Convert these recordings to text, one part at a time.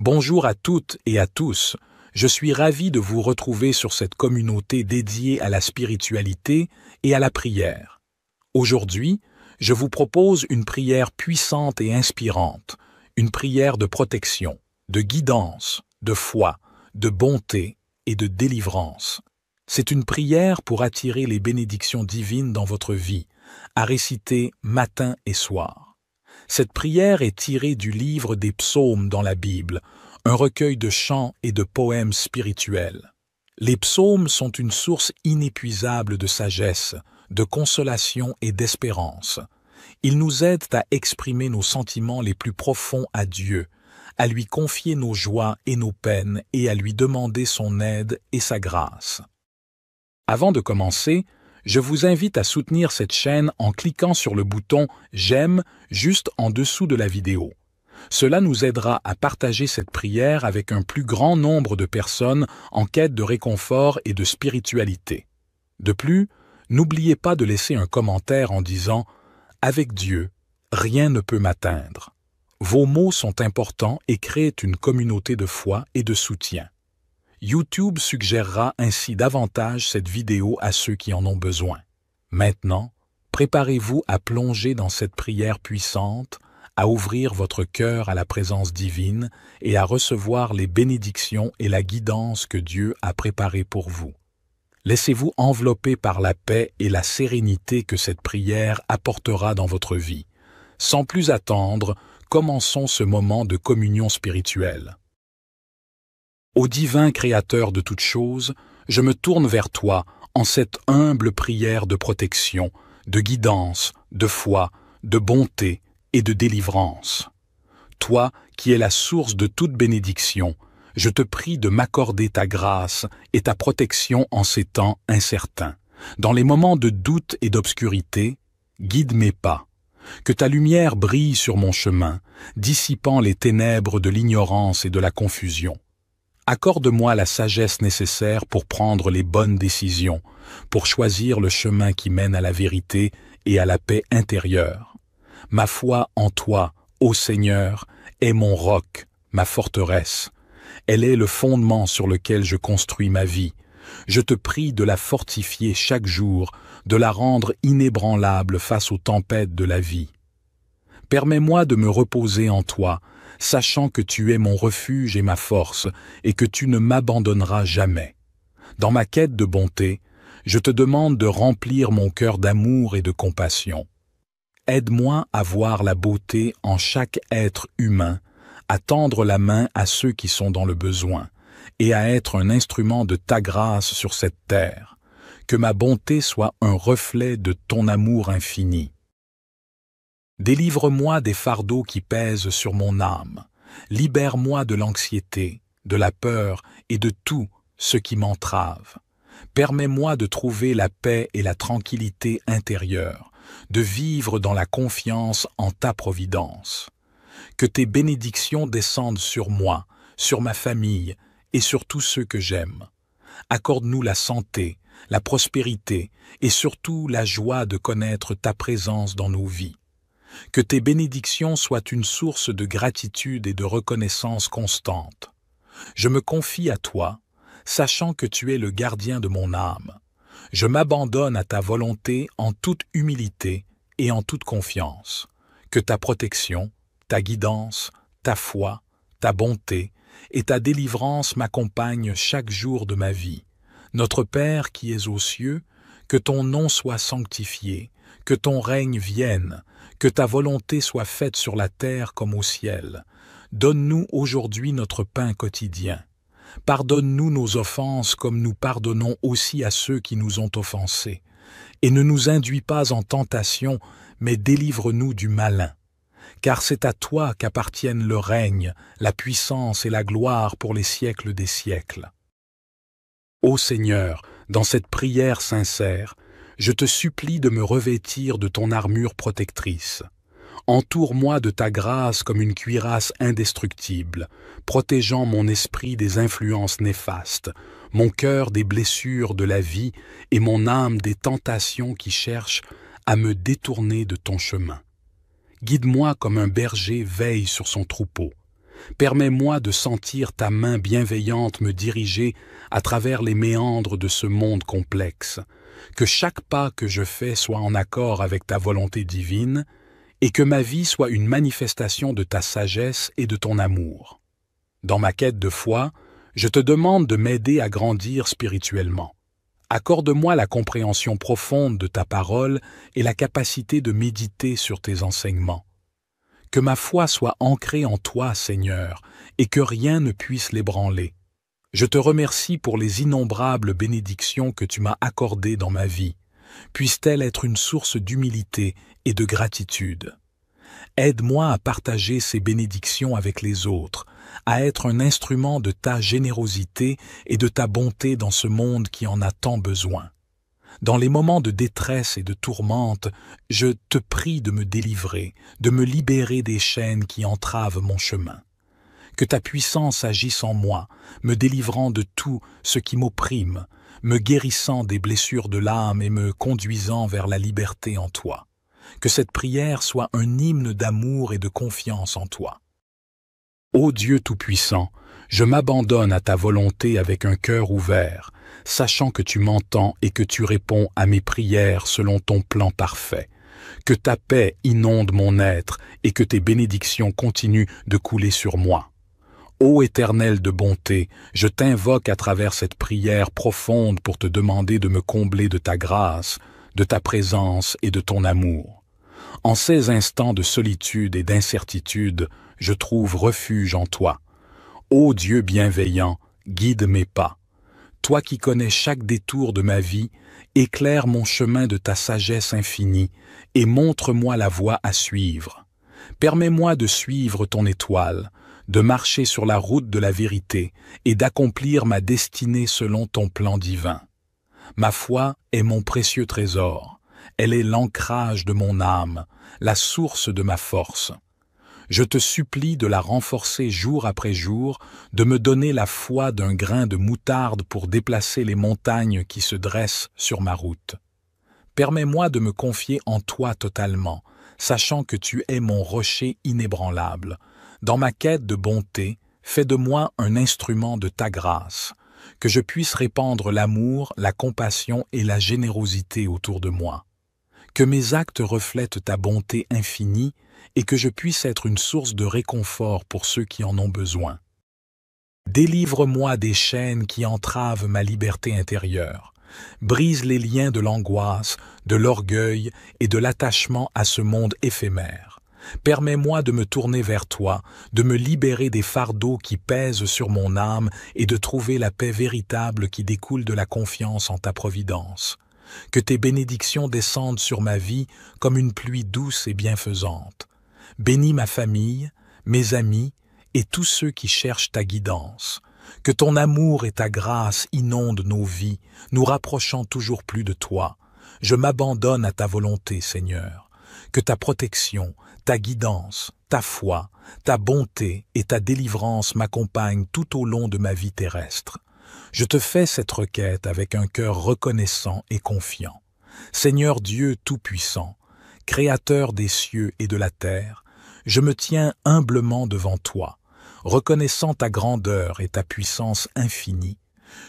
Bonjour à toutes et à tous, je suis ravi de vous retrouver sur cette communauté dédiée à la spiritualité et à la prière. Aujourd'hui, je vous propose une prière puissante et inspirante, une prière de protection, de guidance, de foi, de bonté et de délivrance. C'est une prière pour attirer les bénédictions divines dans votre vie, à réciter matin et soir. Cette prière est tirée du livre des psaumes dans la Bible, un recueil de chants et de poèmes spirituels. Les psaumes sont une source inépuisable de sagesse, de consolation et d'espérance. Ils nous aident à exprimer nos sentiments les plus profonds à Dieu, à lui confier nos joies et nos peines et à lui demander son aide et sa grâce. Avant de commencer, je vous invite à soutenir cette chaîne en cliquant sur le bouton « J'aime » juste en dessous de la vidéo. Cela nous aidera à partager cette prière avec un plus grand nombre de personnes en quête de réconfort et de spiritualité. De plus, n'oubliez pas de laisser un commentaire en disant « Avec Dieu, rien ne peut m'atteindre ». Vos mots sont importants et créent une communauté de foi et de soutien. YouTube suggérera ainsi davantage cette vidéo à ceux qui en ont besoin. Maintenant, préparez-vous à plonger dans cette prière puissante, à ouvrir votre cœur à la présence divine et à recevoir les bénédictions et la guidance que Dieu a préparées pour vous. Laissez-vous envelopper par la paix et la sérénité que cette prière apportera dans votre vie. Sans plus attendre, commençons ce moment de communion spirituelle. Ô divin Créateur de toutes choses, je me tourne vers toi en cette humble prière de protection, de guidance, de foi, de bonté et de délivrance. Toi qui es la source de toute bénédiction, je te prie de m'accorder ta grâce et ta protection en ces temps incertains. Dans les moments de doute et d'obscurité, guide mes pas. Que ta lumière brille sur mon chemin, dissipant les ténèbres de l'ignorance et de la confusion. Accorde-moi la sagesse nécessaire pour prendre les bonnes décisions, pour choisir le chemin qui mène à la vérité et à la paix intérieure. Ma foi en toi, ô Seigneur, est mon roc, ma forteresse. Elle est le fondement sur lequel je construis ma vie. Je te prie de la fortifier chaque jour, de la rendre inébranlable face aux tempêtes de la vie. Permets-moi de me reposer en toi, sachant que tu es mon refuge et ma force, et que tu ne m'abandonneras jamais. Dans ma quête de bonté, je te demande de remplir mon cœur d'amour et de compassion. Aide-moi à voir la beauté en chaque être humain, à tendre la main à ceux qui sont dans le besoin, et à être un instrument de ta grâce sur cette terre. Que ma bonté soit un reflet de ton amour infini. Délivre-moi des fardeaux qui pèsent sur mon âme. Libère-moi de l'anxiété, de la peur et de tout ce qui m'entrave. Permets-moi de trouver la paix et la tranquillité intérieure, de vivre dans la confiance en ta providence. Que tes bénédictions descendent sur moi, sur ma famille et sur tous ceux que j'aime. Accorde-nous la santé, la prospérité et surtout la joie de connaître ta présence dans nos vies. Que tes bénédictions soient une source de gratitude et de reconnaissance constante. Je me confie à toi, sachant que tu es le gardien de mon âme. Je m'abandonne à ta volonté en toute humilité et en toute confiance. Que ta protection, ta guidance, ta foi, ta bonté et ta délivrance m'accompagnent chaque jour de ma vie. Notre Père qui es aux cieux, que ton nom soit sanctifié, que ton règne vienne, que ta volonté soit faite sur la terre comme au ciel. Donne-nous aujourd'hui notre pain quotidien. Pardonne-nous nos offenses comme nous pardonnons aussi à ceux qui nous ont offensés. Et ne nous induis pas en tentation, mais délivre-nous du malin. Car c'est à toi qu'appartiennent le règne, la puissance et la gloire pour les siècles des siècles. Ô Seigneur, dans cette prière sincère, je te supplie de me revêtir de ton armure protectrice. Entoure-moi de ta grâce comme une cuirasse indestructible, protégeant mon esprit des influences néfastes, mon cœur des blessures de la vie et mon âme des tentations qui cherchent à me détourner de ton chemin. Guide-moi comme un berger veille sur son troupeau. Permets-moi de sentir ta main bienveillante me diriger à travers les méandres de ce monde complexe, que chaque pas que je fais soit en accord avec ta volonté divine et que ma vie soit une manifestation de ta sagesse et de ton amour. Dans ma quête de foi, je te demande de m'aider à grandir spirituellement. Accorde-moi la compréhension profonde de ta parole et la capacité de méditer sur tes enseignements. Que ma foi soit ancrée en toi, Seigneur, et que rien ne puisse l'ébranler. Je te remercie pour les innombrables bénédictions que tu m'as accordées dans ma vie. Puisse-t-elle être une source d'humilité et de gratitude. Aide-moi à partager ces bénédictions avec les autres, à être un instrument de ta générosité et de ta bonté dans ce monde qui en a tant besoin. Dans les moments de détresse et de tourmente, je te prie de me délivrer, de me libérer des chaînes qui entravent mon chemin. Que ta puissance agisse en moi, me délivrant de tout ce qui m'opprime, me guérissant des blessures de l'âme et me conduisant vers la liberté en toi. Que cette prière soit un hymne d'amour et de confiance en toi. Ô Dieu Tout-Puissant, je m'abandonne à ta volonté avec un cœur ouvert, sachant que tu m'entends et que tu réponds à mes prières selon ton plan parfait. Que ta paix inonde mon être et que tes bénédictions continuent de couler sur moi. Ô Éternel de bonté, je t'invoque à travers cette prière profonde pour te demander de me combler de ta grâce, de ta présence et de ton amour. En ces instants de solitude et d'incertitude, je trouve refuge en toi. Ô Dieu bienveillant, guide mes pas. Toi qui connais chaque détour de ma vie, éclaire mon chemin de ta sagesse infinie et montre-moi la voie à suivre. Permets-moi de suivre ton étoile, de marcher sur la route de la vérité et d'accomplir ma destinée selon ton plan divin. Ma foi est mon précieux trésor, elle est l'ancrage de mon âme, la source de ma force. Je te supplie de la renforcer jour après jour, de me donner la foi d'un grain de moutarde pour déplacer les montagnes qui se dressent sur ma route. Permets-moi de me confier en toi totalement, sachant que tu es mon rocher inébranlable. Dans ma quête de bonté, fais de moi un instrument de ta grâce, que je puisse répandre l'amour, la compassion et la générosité autour de moi. Que mes actes reflètent ta bonté infinie et que je puisse être une source de réconfort pour ceux qui en ont besoin. Délivre-moi des chaînes qui entravent ma liberté intérieure. Brise les liens de l'angoisse, de l'orgueil et de l'attachement à ce monde éphémère. Permets-moi de me tourner vers toi, de me libérer des fardeaux qui pèsent sur mon âme et de trouver la paix véritable qui découle de la confiance en ta providence. Que tes bénédictions descendent sur ma vie comme une pluie douce et bienfaisante. Bénis ma famille, mes amis et tous ceux qui cherchent ta guidance. Que ton amour et ta grâce inondent nos vies, nous rapprochant toujours plus de toi. Je m'abandonne à ta volonté, Seigneur. Que ta protection, ta guidance, ta foi, ta bonté et ta délivrance m'accompagnent tout au long de ma vie terrestre. Je te fais cette requête avec un cœur reconnaissant et confiant. Seigneur Dieu Tout-Puissant, Créateur des cieux et de la terre, je me tiens humblement devant toi, reconnaissant ta grandeur et ta puissance infinie.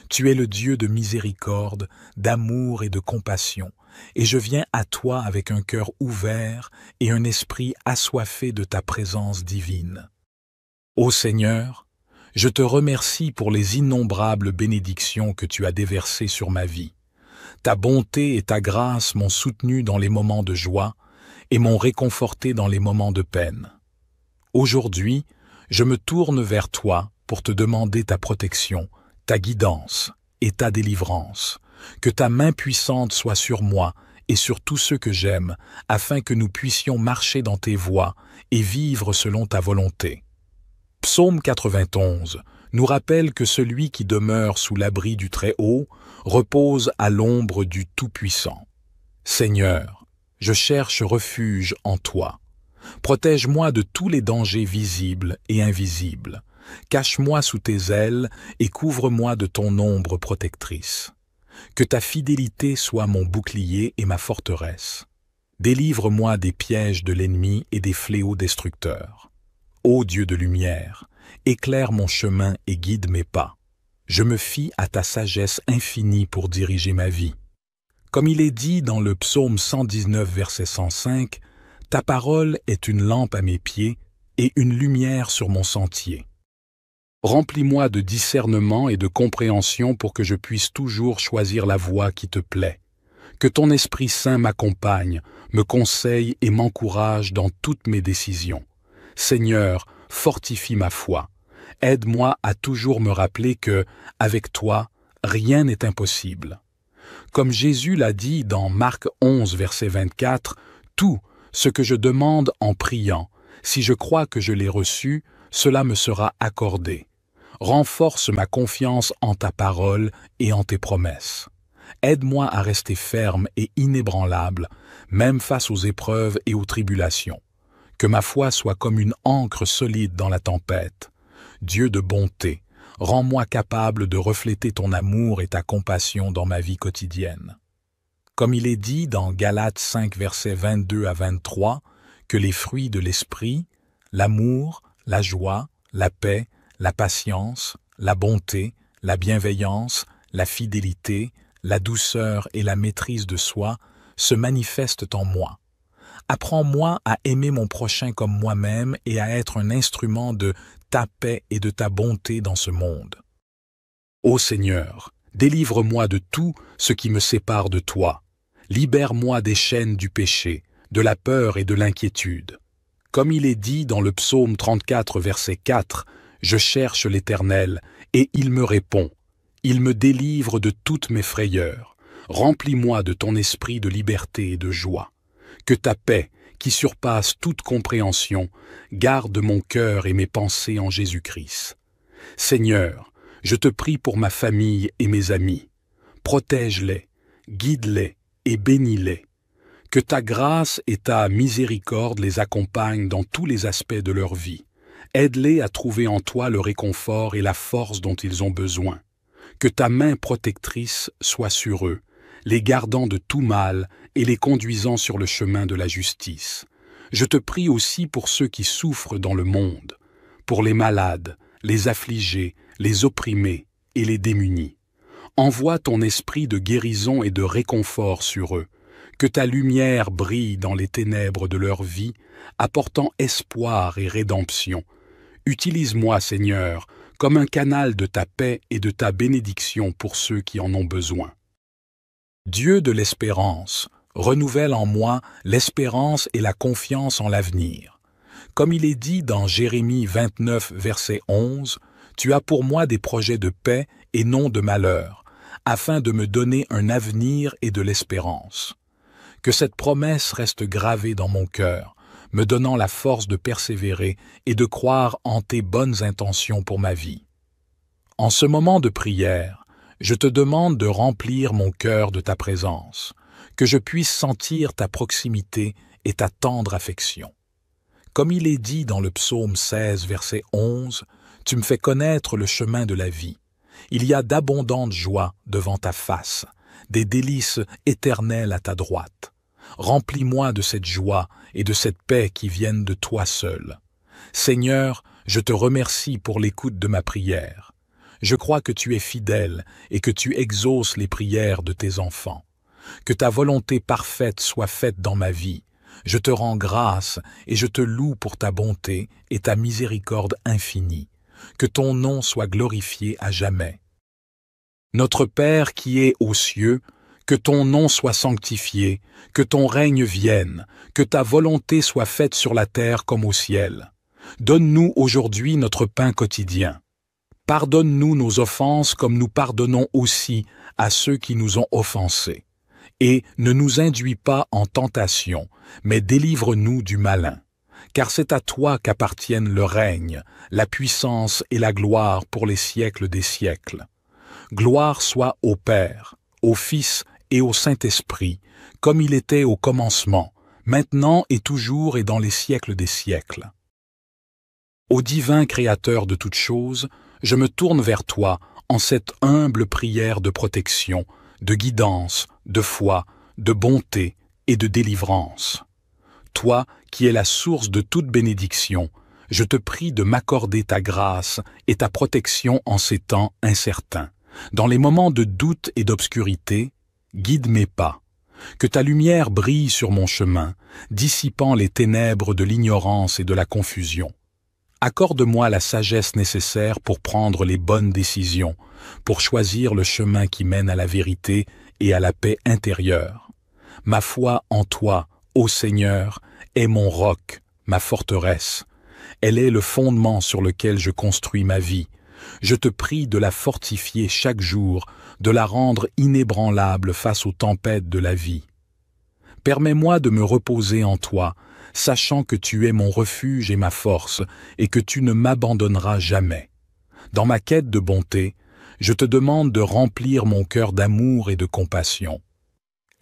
Tu es le Dieu de miséricorde, d'amour et de compassion, et je viens à toi avec un cœur ouvert et un esprit assoiffé de ta présence divine. Ô Seigneur, je te remercie pour les innombrables bénédictions que tu as déversées sur ma vie. Ta bonté et ta grâce m'ont soutenu dans les moments de joie et m'ont réconforté dans les moments de peine. Aujourd'hui, je me tourne vers toi pour te demander ta protection, ta guidance et ta délivrance. Que ta main puissante soit sur moi et sur tous ceux que j'aime, afin que nous puissions marcher dans tes voies et vivre selon ta volonté. Psaume 91 nous rappelle que celui qui demeure sous l'abri du Très-Haut repose à l'ombre du Tout-Puissant. Seigneur, je cherche refuge en toi. Protège-moi de tous les dangers visibles et invisibles. Cache-moi sous tes ailes et couvre-moi de ton ombre protectrice. Que ta fidélité soit mon bouclier et ma forteresse. Délivre-moi des pièges de l'ennemi et des fléaux destructeurs. Ô Dieu de lumière, éclaire mon chemin et guide mes pas. Je me fie à ta sagesse infinie pour diriger ma vie. Comme il est dit dans le psaume 119, verset 105, « Ta parole est une lampe à mes pieds et une lumière sur mon sentier. » Remplis-moi de discernement et de compréhension pour que je puisse toujours choisir la voie qui te plaît. Que ton Esprit Saint m'accompagne, me conseille et m'encourage dans toutes mes décisions. Seigneur, fortifie ma foi. Aide-moi à toujours me rappeler que, avec toi, rien n'est impossible. Comme Jésus l'a dit dans Marc 11, verset 24, « Tout ce que je demande en priant, si je crois que je l'ai reçu, cela me sera accordé. Renforce ma confiance en ta parole et en tes promesses. Aide-moi à rester ferme et inébranlable, même face aux épreuves et aux tribulations. Que ma foi soit comme une ancre solide dans la tempête. Dieu de bonté, rends-moi capable de refléter ton amour et ta compassion dans ma vie quotidienne. Comme il est dit dans Galates 5, versets 22 à 23, que les fruits de l'esprit, l'amour, la joie, la paix, la patience, la bonté, la bienveillance, la fidélité, la douceur et la maîtrise de soi se manifestent en moi. Apprends-moi à aimer mon prochain comme moi-même et à être un instrument de ta paix et de ta bonté dans ce monde. Ô Seigneur, délivre-moi de tout ce qui me sépare de toi. Libère-moi des chaînes du péché, de la peur et de l'inquiétude. Comme il est dit dans le psaume 34, verset 4, « Je cherche l'Éternel, et il me répond. Il me délivre de toutes mes frayeurs. Remplis-moi de ton esprit de liberté et de joie. Que ta paix, qui surpasse toute compréhension, garde mon cœur et mes pensées en Jésus-Christ. Seigneur, je te prie pour ma famille et mes amis. Protège-les, guide-les et bénis-les. Que ta grâce et ta miséricorde les accompagnent dans tous les aspects de leur vie. Aide-les à trouver en toi le réconfort et la force dont ils ont besoin. Que ta main protectrice soit sur eux, les gardant de tout mal et les conduisant sur le chemin de la justice. Je te prie aussi pour ceux qui souffrent dans le monde, pour les malades, les affligés, les opprimés et les démunis. Envoie ton esprit de guérison et de réconfort sur eux. Que ta lumière brille dans les ténèbres de leur vie, apportant espoir et rédemption. Utilise-moi, Seigneur, comme un canal de ta paix et de ta bénédiction pour ceux qui en ont besoin. Dieu de l'espérance, renouvelle en moi l'espérance et la confiance en l'avenir. Comme il est dit dans Jérémie 29, verset 11, « Tu as pour moi des projets de paix et non de malheur, afin de me donner un avenir et de l'espérance. » Que cette promesse reste gravée dans mon cœur, me donnant la force de persévérer et de croire en tes bonnes intentions pour ma vie. En ce moment de prière, je te demande de remplir mon cœur de ta présence, que je puisse sentir ta proximité et ta tendre affection. Comme il est dit dans le psaume 16, verset 11, « Tu me fais connaître le chemin de la vie. Il y a d'abondantes joies devant ta face, des délices éternelles à ta droite. Remplis-moi de cette joie et de cette paix qui viennent de toi seul. Seigneur, je te remercie pour l'écoute de ma prière. Je crois que tu es fidèle et que tu exauces les prières de tes enfants. Que ta volonté parfaite soit faite dans ma vie. Je te rends grâce et je te loue pour ta bonté et ta miséricorde infinie. Que ton nom soit glorifié à jamais. Notre Père qui es aux cieux, que ton nom soit sanctifié, que ton règne vienne, que ta volonté soit faite sur la terre comme au ciel. Donne-nous aujourd'hui notre pain quotidien. Pardonne-nous nos offenses comme nous pardonnons aussi à ceux qui nous ont offensés. Et ne nous induis pas en tentation, mais délivre-nous du malin. Car c'est à toi qu'appartiennent le règne, la puissance et la gloire pour les siècles des siècles. Gloire soit au Père, au Fils et au Saint-Esprit, comme il était au commencement, maintenant et toujours et dans les siècles des siècles. Ô divin Créateur de toutes choses, je me tourne vers toi en cette humble prière de protection, de guidance, de foi, de bonté et de délivrance. Toi qui es la source de toute bénédiction, Je te prie de m'accorder ta grâce et ta protection en ces temps incertains. Dans les moments de doute et d'obscurité, guide mes pas. Que ta lumière brille sur mon chemin, dissipant les ténèbres de l'ignorance et de la confusion. Accorde-moi la sagesse nécessaire pour prendre les bonnes décisions, pour choisir le chemin qui mène à la vérité et à la paix intérieure. Ma foi en toi, ô Seigneur, est mon roc, ma forteresse. Elle est le fondement sur lequel je construis ma vie. Je te prie de la fortifier chaque jour, de la rendre inébranlable face aux tempêtes de la vie. Permets-moi de me reposer en toi, sachant que tu es mon refuge et ma force, et que tu ne m'abandonneras jamais. Dans ma quête de bonté, je te demande de remplir mon cœur d'amour et de compassion.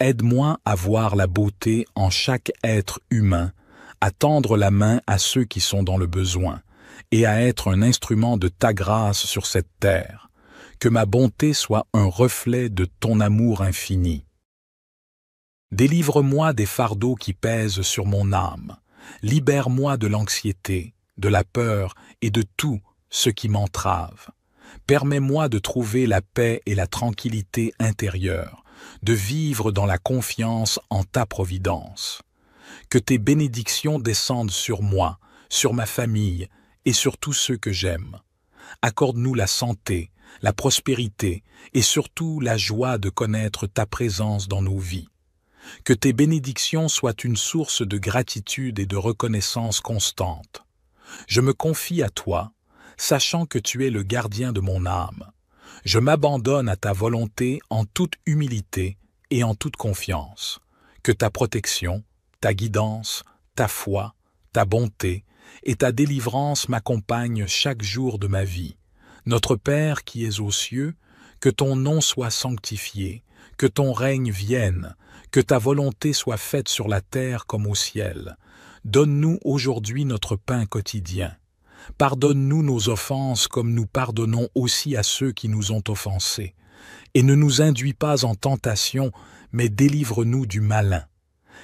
Aide-moi à voir la beauté en chaque être humain, à tendre la main à ceux qui sont dans le besoin, et à être un instrument de ta grâce sur cette terre. Que ma bonté soit un reflet de ton amour infini. Délivre-moi des fardeaux qui pèsent sur mon âme. Libère-moi de l'anxiété, de la peur et de tout ce qui m'entrave. Permets-moi de trouver la paix et la tranquillité intérieure, de vivre dans la confiance en ta providence. Que tes bénédictions descendent sur moi, sur ma famille et sur tous ceux que j'aime. Accorde-nous la santé, la prospérité et surtout la joie de connaître ta présence dans nos vies. Que tes bénédictions soient une source de gratitude et de reconnaissance constante. Je me confie à toi, sachant que tu es le gardien de mon âme. Je m'abandonne à ta volonté en toute humilité et en toute confiance. Que ta protection, ta guidance, ta foi, ta bonté et ta délivrance m'accompagnent chaque jour de ma vie. Notre Père qui es aux cieux, que ton nom soit sanctifié, que ton règne vienne, que ta volonté soit faite sur la terre comme au ciel. Donne-nous aujourd'hui notre pain quotidien. Pardonne-nous nos offenses comme nous pardonnons aussi à ceux qui nous ont offensés. Et ne nous induis pas en tentation, mais délivre-nous du malin.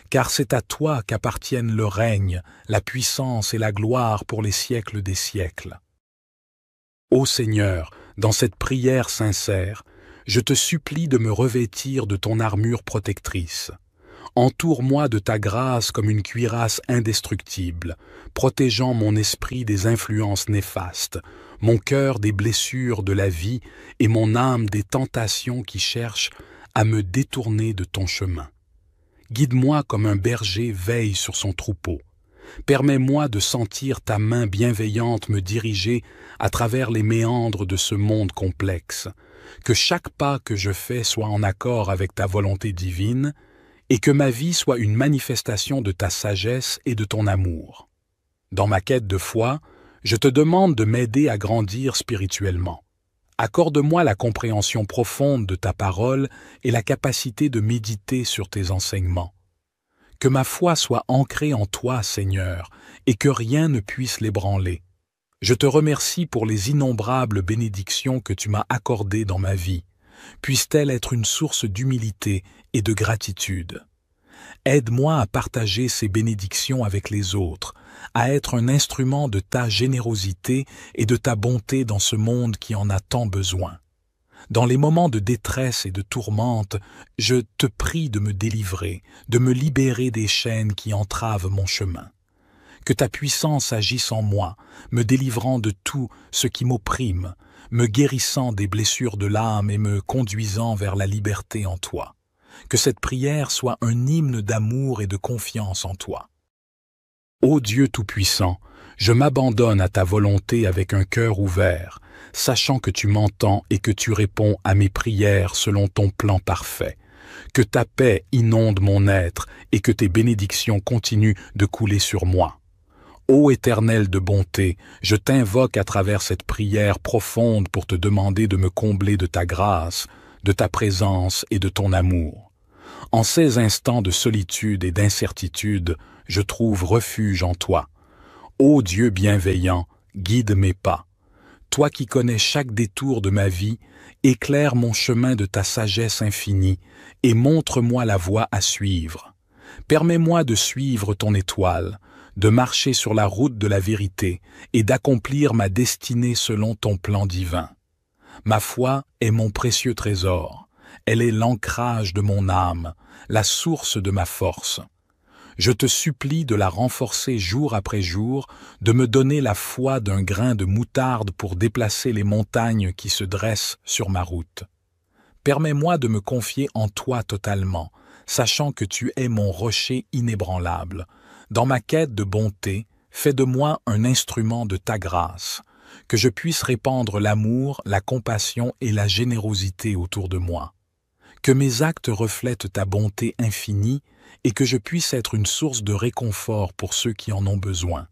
Car c'est à toi qu'appartiennent le règne, la puissance et la gloire pour les siècles des siècles. Ô Seigneur, dans cette prière sincère, je te supplie de me revêtir de ton armure protectrice. Entoure-moi de ta grâce comme une cuirasse indestructible, protégeant mon esprit des influences néfastes, mon cœur des blessures de la vie et mon âme des tentations qui cherchent à me détourner de ton chemin. Guide-moi comme un berger veille sur son troupeau. Permets-moi de sentir ta main bienveillante me diriger à travers les méandres de ce monde complexe. Que chaque pas que je fais soit en accord avec ta volonté divine et que ma vie soit une manifestation de ta sagesse et de ton amour. Dans ma quête de foi, je te demande de m'aider à grandir spirituellement. Accorde-moi la compréhension profonde de ta parole et la capacité de méditer sur tes enseignements. Que ma foi soit ancrée en toi, Seigneur, et que rien ne puisse l'ébranler. Je te remercie pour les innombrables bénédictions que tu m'as accordées dans ma vie. Puisse-t-elle être une source d'humilité et de gratitude. Aide-moi à partager ces bénédictions avec les autres, à être un instrument de ta générosité et de ta bonté dans ce monde qui en a tant besoin. Dans les moments de détresse et de tourmente, je te prie de me délivrer, de me libérer des chaînes qui entravent mon chemin. Que ta puissance agisse en moi, me délivrant de tout ce qui m'opprime, me guérissant des blessures de l'âme et me conduisant vers la liberté en toi. Que cette prière soit un hymne d'amour et de confiance en toi. Ô Dieu Tout-Puissant, je m'abandonne à ta volonté avec un cœur ouvert, sachant que tu m'entends et que tu réponds à mes prières selon ton plan parfait. Que ta paix inonde mon être et que tes bénédictions continuent de couler sur moi. Ô Éternel de bonté, je t'invoque à travers cette prière profonde pour te demander de me combler de ta grâce, de ta présence et de ton amour. En ces instants de solitude et d'incertitude, je trouve refuge en toi. Ô Dieu bienveillant, guide mes pas. Toi qui connais chaque détour de ma vie, éclaire mon chemin de ta sagesse infinie et montre-moi la voie à suivre. Permets-moi de suivre ton étoile, de marcher sur la route de la vérité et d'accomplir ma destinée selon ton plan divin. Ma foi est mon précieux trésor, elle est l'ancrage de mon âme, la source de ma force. Je te supplie de la renforcer jour après jour, de me donner la foi d'un grain de moutarde pour déplacer les montagnes qui se dressent sur ma route. Permets-moi de me confier en toi totalement, sachant que tu es mon rocher inébranlable. Dans ma quête de bonté, fais de moi un instrument de ta grâce, que je puisse répandre l'amour, la compassion et la générosité autour de moi. Que mes actes reflètent ta bonté infinie et que je puisse être une source de réconfort pour ceux qui en ont besoin.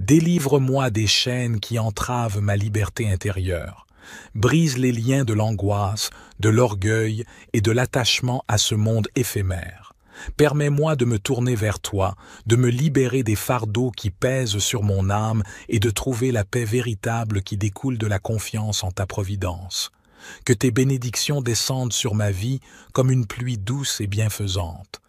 Délivre-moi des chaînes qui entravent ma liberté intérieure. Brise les liens de l'angoisse, de l'orgueil et de l'attachement à ce monde éphémère. Permets-moi de me tourner vers toi, de me libérer des fardeaux qui pèsent sur mon âme et de trouver la paix véritable qui découle de la confiance en ta providence. Que tes bénédictions descendent sur ma vie comme une pluie douce et bienfaisante.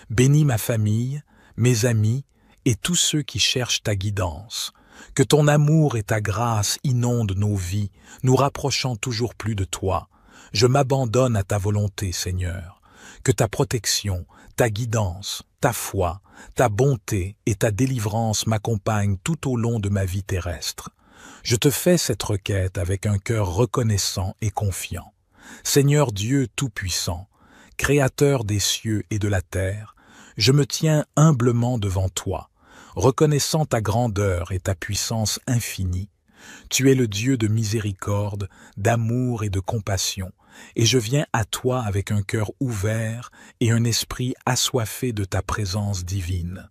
Bénis ma famille, mes amis et tous ceux qui cherchent ta guidance. Que ton amour et ta grâce inondent nos vies, nous rapprochant toujours plus de toi. Je m'abandonne à ta volonté, Seigneur. Que ta protection, ta guidance, ta foi, ta bonté et ta délivrance m'accompagnent tout au long de ma vie terrestre. Je te fais cette requête avec un cœur reconnaissant et confiant. Seigneur Dieu Tout-Puissant, Créateur des cieux et de la terre, je me tiens humblement devant toi, reconnaissant ta grandeur et ta puissance infinie. Tu es le Dieu de miséricorde, d'amour et de compassion, et je viens à toi avec un cœur ouvert et un esprit assoiffé de ta présence divine.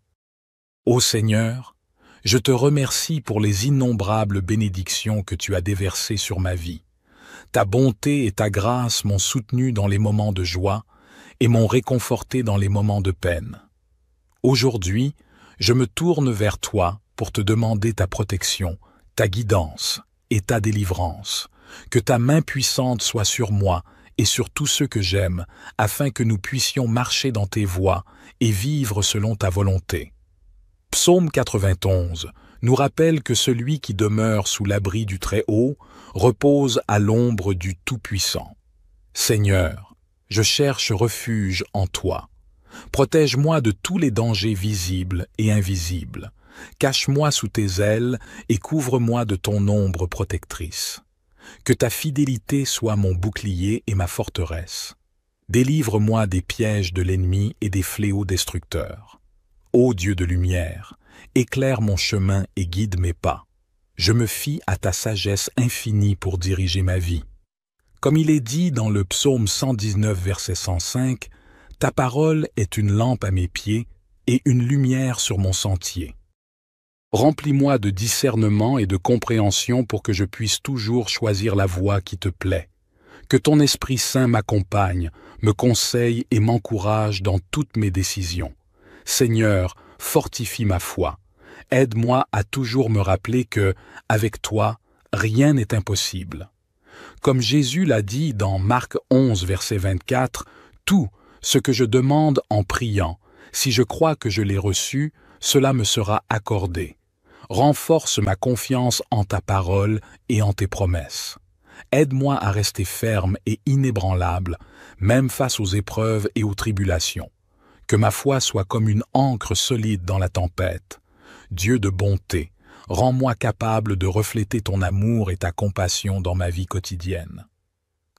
Ô Seigneur, je te remercie pour les innombrables bénédictions que tu as déversées sur ma vie. Ta bonté et ta grâce m'ont soutenu dans les moments de joie et m'ont réconforté dans les moments de peine. Aujourd'hui, je me tourne vers toi pour te demander ta protection, ta guidance et ta délivrance. Que ta main puissante soit sur moi et sur tous ceux que j'aime, afin que nous puissions marcher dans tes voies et vivre selon ta volonté. Psaume 91 nous rappelle que celui qui demeure sous l'abri du Très-Haut repose à l'ombre du Tout-Puissant. Seigneur, je cherche refuge en toi. Protège-moi de tous les dangers visibles et invisibles. Cache-moi sous tes ailes et couvre-moi de ton ombre protectrice. Que ta fidélité soit mon bouclier et ma forteresse. Délivre-moi des pièges de l'ennemi et des fléaux destructeurs. Ô Dieu de lumière, éclaire mon chemin et guide mes pas. Je me fie à ta sagesse infinie pour diriger ma vie. Comme il est dit dans le psaume 119, verset 105, « Ta parole est une lampe à mes pieds et une lumière sur mon sentier. » Remplis-moi de discernement et de compréhension pour que je puisse toujours choisir la voie qui te plaît. Que ton Esprit Saint m'accompagne, me conseille et m'encourage dans toutes mes décisions. Seigneur, fortifie ma foi. Aide-moi à toujours me rappeler que, avec toi, rien n'est impossible. Comme Jésus l'a dit dans Marc 11, verset 24, « Tout ce que je demande en priant, si je crois que je l'ai reçu, cela me sera accordé. Renforce ma confiance en ta parole et en tes promesses. Aide-moi à rester ferme et inébranlable, même face aux épreuves et aux tribulations. Que ma foi soit comme une ancre solide dans la tempête. Dieu de bonté, rends-moi capable de refléter ton amour et ta compassion dans ma vie quotidienne.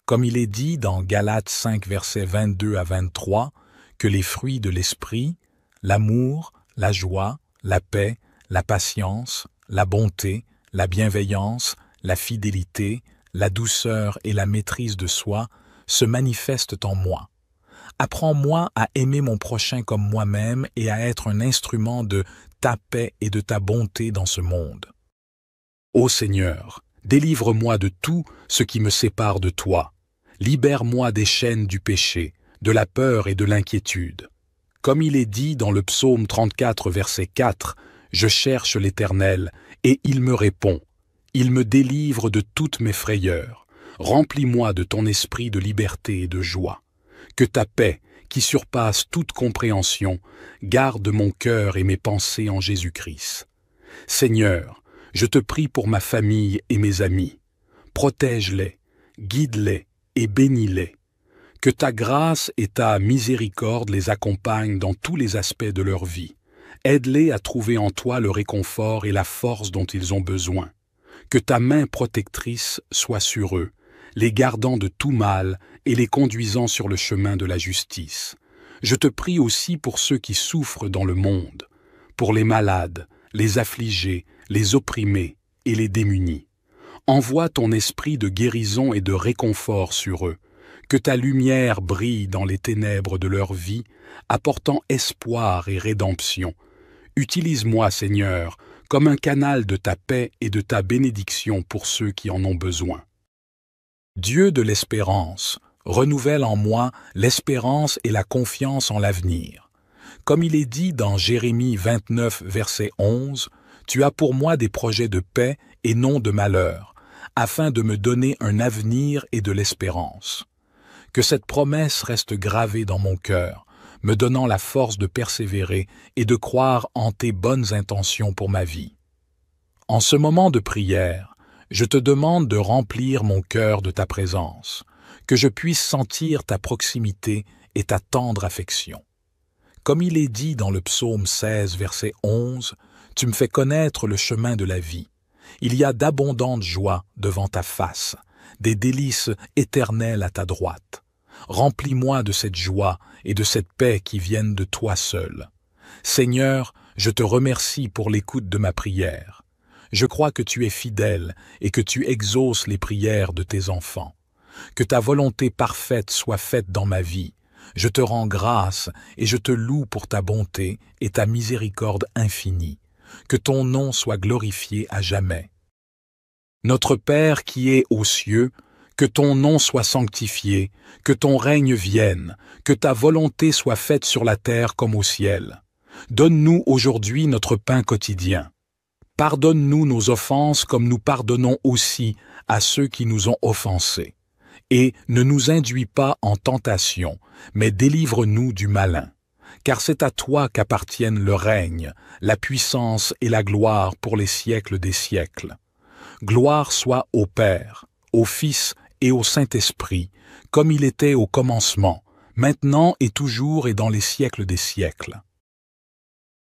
Comme il est dit dans Galates 5, versets 22 à 23, que les fruits de l'esprit, l'amour, la joie, la paix, la patience, la bonté, la bienveillance, la fidélité, la douceur et la maîtrise de soi se manifestent en moi. Apprends-moi à aimer mon prochain comme moi-même et à être un instrument de ta paix et de ta bonté dans ce monde. Ô Seigneur, délivre-moi de tout ce qui me sépare de toi. Libère-moi des chaînes du péché, de la peur et de l'inquiétude. Comme il est dit dans le psaume 34, verset 4, « Je cherche l'Éternel, et il me répond. Il me délivre de toutes mes frayeurs. Remplis-moi de ton esprit de liberté et de joie. Que ta paix, qui surpasse toute compréhension, garde mon cœur et mes pensées en Jésus-Christ. Seigneur, je te prie pour ma famille et mes amis. Protège-les, guide-les et bénis-les. Que ta grâce et ta miséricorde les accompagnent dans tous les aspects de leur vie. Aide-les à trouver en toi le réconfort et la force dont ils ont besoin. Que ta main protectrice soit sur eux, les gardant de tout mal et les conduisant sur le chemin de la justice. Je te prie aussi pour ceux qui souffrent dans le monde, pour les malades, les affligés, les opprimés et les démunis. Envoie ton esprit de guérison et de réconfort sur eux. Que ta lumière brille dans les ténèbres de leur vie, apportant espoir et rédemption. Utilise-moi, Seigneur, comme un canal de ta paix et de ta bénédiction pour ceux qui en ont besoin. Dieu de l'espérance, renouvelle en moi l'espérance et la confiance en l'avenir. Comme il est dit dans Jérémie 29, verset 11, « Tu as pour moi des projets de paix et non de malheur, afin de me donner un avenir et de l'espérance. » Que cette promesse reste gravée dans mon cœur, me donnant la force de persévérer et de croire en tes bonnes intentions pour ma vie. En ce moment de prière, je te demande de remplir mon cœur de ta présence, que je puisse sentir ta proximité et ta tendre affection. Comme il est dit dans le psaume 16, verset 11, « Tu me fais connaître le chemin de la vie. Il y a d'abondantes joies devant ta face, des délices éternelles à ta droite. Remplis-moi de cette joie et de cette paix qui viennent de toi seul. Seigneur, je te remercie pour l'écoute de ma prière. Je crois que tu es fidèle et que tu exauces les prières de tes enfants. Que ta volonté parfaite soit faite dans ma vie. Je te rends grâce et je te loue pour ta bonté et ta miséricorde infinie. Que ton nom soit glorifié à jamais. Notre Père qui es aux cieux, que ton nom soit sanctifié, que ton règne vienne, que ta volonté soit faite sur la terre comme au ciel. Donne-nous aujourd'hui notre pain quotidien. Pardonne-nous nos offenses comme nous pardonnons aussi à ceux qui nous ont offensés. Et ne nous induis pas en tentation, mais délivre-nous du malin. Car c'est à toi qu'appartiennent le règne, la puissance et la gloire pour les siècles des siècles. Gloire soit au Père, au Fils et au Saint-Esprit, comme il était au commencement, maintenant et toujours et dans les siècles des siècles.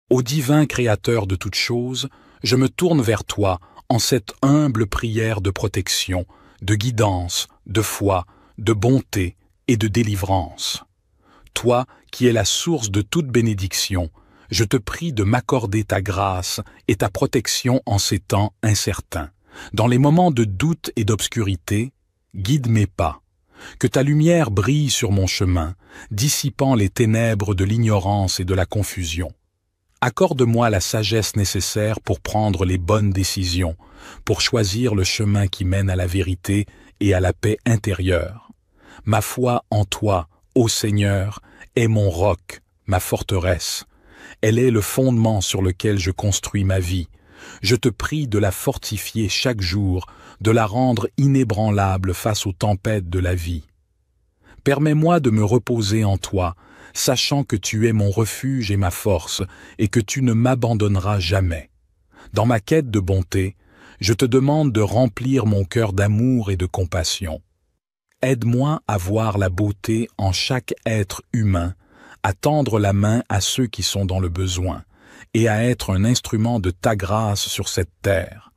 Ô divin Créateur de toutes choses, je me tourne vers toi en cette humble prière de protection, de guidance, de foi, de bonté et de délivrance. Toi qui es la source de toute bénédiction, je te prie de m'accorder ta grâce et ta protection en ces temps incertains. Dans les moments de doute et d'obscurité, guide mes pas. Que ta lumière brille sur mon chemin, dissipant les ténèbres de l'ignorance et de la confusion. Accorde-moi la sagesse nécessaire pour prendre les bonnes décisions, pour choisir le chemin qui mène à la vérité et à la paix intérieure. Ma foi en toi, ô Seigneur, est mon roc, ma forteresse. Elle est le fondement sur lequel je construis ma vie. Je te prie de la fortifier chaque jour, de la rendre inébranlable face aux tempêtes de la vie. Permets-moi de me reposer en toi, sachant que tu es mon refuge et ma force, et que tu ne m'abandonneras jamais. Dans ma quête de bonté, je te demande de remplir mon cœur d'amour et de compassion. Aide-moi à voir la beauté en chaque être humain, à tendre la main à ceux qui sont dans le besoin, et à être un instrument de ta grâce sur cette terre.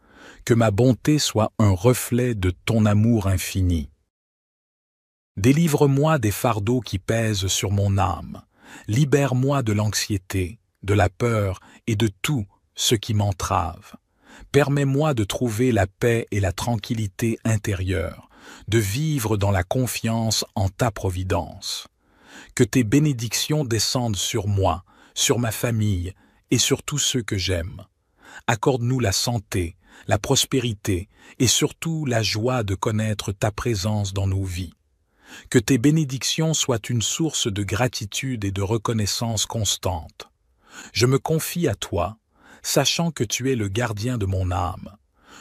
Que ma bonté soit un reflet de ton amour infini. Délivre-moi des fardeaux qui pèsent sur mon âme. Libère-moi de l'anxiété, de la peur et de tout ce qui m'entrave. Permets-moi de trouver la paix et la tranquillité intérieure, de vivre dans la confiance en ta providence. Que tes bénédictions descendent sur moi, sur ma famille et sur tous ceux que j'aime. Accorde-nous la santé, la prospérité et surtout la joie de connaître ta présence dans nos vies. Que tes bénédictions soient une source de gratitude et de reconnaissance constante. Je me confie à toi, sachant que tu es le gardien de mon âme.